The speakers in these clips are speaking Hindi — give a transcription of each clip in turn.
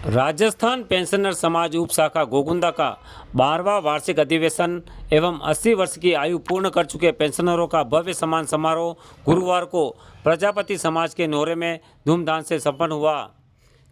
राजस्थान पेंशनर समाज उप शाखा गोगुंदा का 12वां वार्षिक अधिवेशन एवं 80 वर्ष की आयु पूर्ण कर चुके पेंशनरों का भव्य सम्मान समारोह गुरुवार को प्रजापति समाज के न्योरे में धूमधाम से संपन्न हुआ।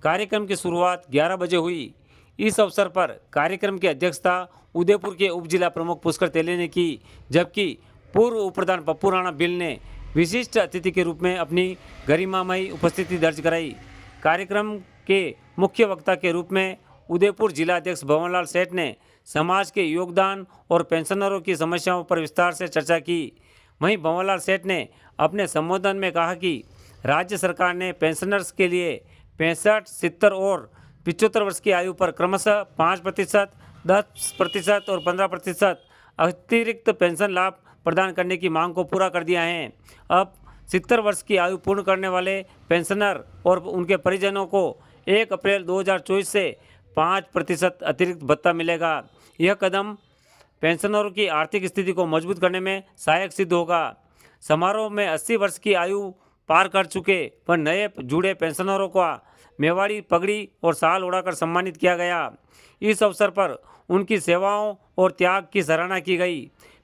कार्यक्रम की शुरुआत 11 बजे हुई। इस अवसर पर कार्यक्रम की अध्यक्षता उदयपुर के उप जिला प्रमुख पुष्कर तेले ने की, जबकि पूर्व उप प्रधान पप्पू राणा बिल ने विशिष्ट अतिथि के रूप में अपनी गरिमामयी उपस्थिति दर्ज कराई। कार्यक्रम के मुख्य वक्ता के रूप में उदयपुर जिला अध्यक्ष भवनलाल सेठ ने समाज के योगदान और पेंशनरों की समस्याओं पर विस्तार से चर्चा की। वहीं भवनलाल सेठ ने अपने संबोधन में कहा कि राज्य सरकार ने पेंशनर्स के लिए 65, 70 और 75 वर्ष की आयु पर क्रमशः 5%, 10% और 15% अतिरिक्त पेंशन लाभ प्रदान करने की मांग को पूरा कर दिया है। अब 70 वर्ष की आयु पूर्ण करने वाले पेंशनर और उनके परिजनों को 1 अप्रैल 2024 से 5% अतिरिक्त भत्ता मिलेगा। यह कदम पेंशनरों की आर्थिक स्थिति को मजबूत करने में सहायक सिद्ध होगा। समारोह में 80 वर्ष की आयु पार कर चुके व नए जुड़े पेंशनरों को मेवाड़ी पगड़ी और शाल ओढ़ाकर सम्मानित किया गया। इस अवसर पर उनकी सेवाओं और त्याग की सराहना की गई।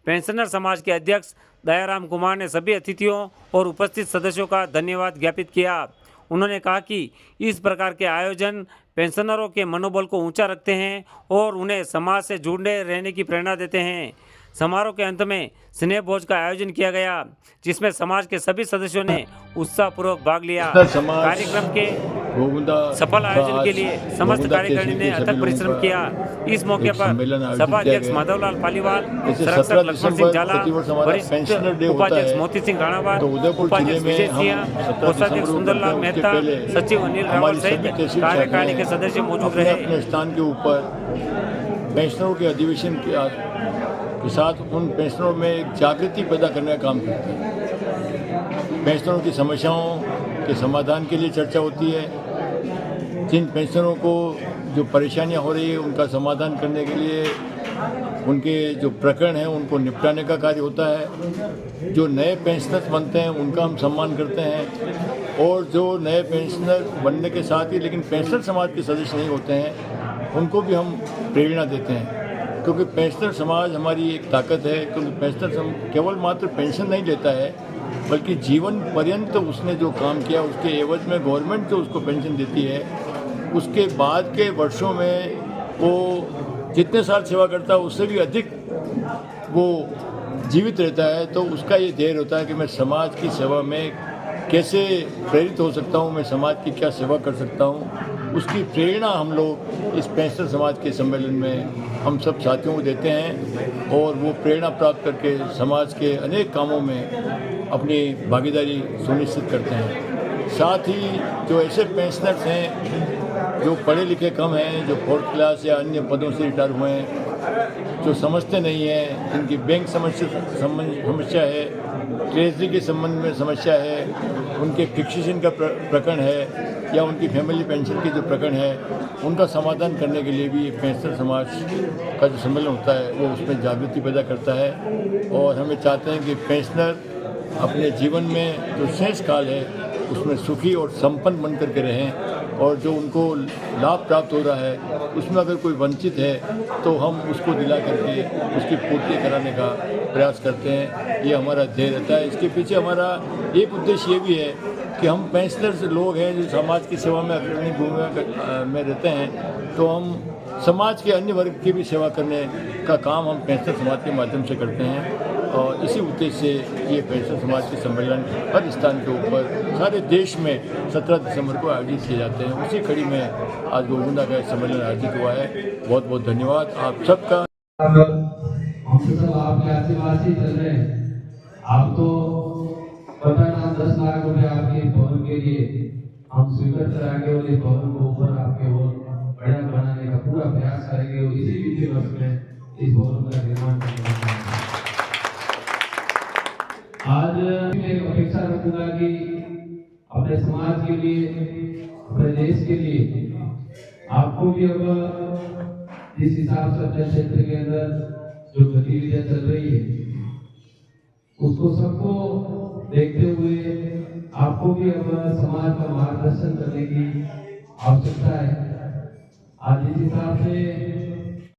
पेंशनर समाज के अध्यक्ष दयाराम कुमार ने सभी अतिथियों और उपस्थित सदस्यों का धन्यवाद ज्ञापित किया। उन्होंने कहा कि इस प्रकार के आयोजन पेंशनरों के मनोबल को ऊंचा रखते हैं और उन्हें समाज से जुड़े रहने की प्रेरणा देते हैं। समारोह के अंत में स्नेह भोज का आयोजन किया गया, जिसमें समाज के सभी सदस्यों ने उत्साहपूर्वक भाग लिया। कार्यक्रम के सफल आयोजन के लिए समस्त कार्यकारिणी ने अथक परिश्रम किया। इस मौके पर सभा अध्यक्ष माधवलाल पालीवाल, संरक्षक लक्ष्मण सिंह झाला, वरिष्ठ उपाध्यक्ष मोती सिंह राणावत, उपाध्यक्ष विजय सिंह, कोषाध्यक्ष सुंदरलाल मेहता, सचिव अनिल रावत सहित कार्यकारिणी के सदस्य मौजूद रहे। अपने स्थान के ऊपर पेंशनरों के अधिवेशन के साथ उन पेंशनरों में एक जागृति पैदा करने का काम करते हैं। पेंशनरों की समस्याओं के समाधान के लिए चर्चा होती है। जिन पेंशनरों को जो परेशानियां हो रही है उनका समाधान करने के लिए उनके जो प्रकरण हैं उनको निपटाने का कार्य होता है। जो नए पेंशनर्स बनते हैं उनका हम सम्मान करते हैं, और जो नए पेंशनर बनने के साथ ही लेकिन पेंशनर समाज के सदस्य नहीं होते हैं उनको भी हम प्रेरणा देते हैं, क्योंकि पेंशनर समाज हमारी एक ताकत है। क्योंकि पेंशनर केवल मात्र पेंशन नहीं लेता है, बल्कि जीवन पर्यंत उसने जो काम किया उसके एवज में गवर्नमेंट जो उसको पेंशन देती है, उसके बाद के वर्षों में वो जितने साल सेवा करता है उससे भी अधिक वो जीवित रहता है। तो उसका ये धैर्य होता है कि मैं समाज की सेवा में कैसे प्रेरित हो सकता हूँ, मैं समाज की क्या सेवा कर सकता हूँ। उसकी प्रेरणा हम लोग इस पेंशनर समाज के सम्मेलन में हम सब साथियों को देते हैं, और वो प्रेरणा प्राप्त करके समाज के अनेक कामों में अपनी भागीदारी सुनिश्चित करते हैं। साथ ही जो ऐसे पेंशनर्स हैं जो पढ़े लिखे कम हैं, जो 4th क्लास या अन्य पदों से रिटायर हुए हैं, जो समझते नहीं हैं, जिनकी बैंक समस्या है, ट्रेजरी के संबंध में समस्या है, उनके फिक्सेशन का प्रकरण है, या उनकी फैमिली पेंशन की जो प्रकरण है, उनका समाधान करने के लिए भी पेंशनर समाज का जो सम्मेलन होता है वो उसमें जागृति पैदा करता है। और हमें चाहते हैं कि पेंशनर अपने जीवन में जो शेष काल है उसमें सुखी और संपन्न बन करके रहें, और जो उनको लाभ प्राप्त हो रहा है उसमें अगर कोई वंचित है तो हम उसको दिला करके उसकी पूर्ति कराने का प्रयास करते हैं। ये हमारा ध्येय रहता है। इसके पीछे हमारा एक उद्देश्य ये भी है कि हम पेंशनर्स लोग हैं जो समाज की सेवा में अग्रणी भूमिका में रहते हैं, तो हम समाज के अन्य वर्ग की भी सेवा करने का काम हम पेंशनर समाज के माध्यम से करते हैं। और इसी उद्देश्य से ये पेंशनर समाज के सम्मेलन हर स्थान के ऊपर सारे देश में 17 दिसंबर को आयोजित किए जाते हैं। उसी कड़ी में आज गोगुंदा का सम्मेलन आयोजित हुआ है। बहुत बहुत धन्यवाद आप सबका। हम सब आपके आशीर्वाद से चल रहे हैं। आप तो पता ना 10 लाख रुपए आपके भवन के लिए हम स्वीकार कराएंगे, और इस भवन को ऊपर आपके और बड़ा बनाने का पूरा प्रयास करेंगे, और इसी विषय वर्ष में इस भवन का निर्माण करेंगे। आज मैं एक अपेक्षा रखूंगा कि अपने समाज के लिए, अपने देश के लिए आपको भी अब जिस हिसाब से अपने क्षेत्र के अंदर जो गतिविधियां चल रही है उसको सबको देखते हुए आपको भी अब समाज का मार्गदर्शन करने की आवश्यकता है। आज जिस हिसाब से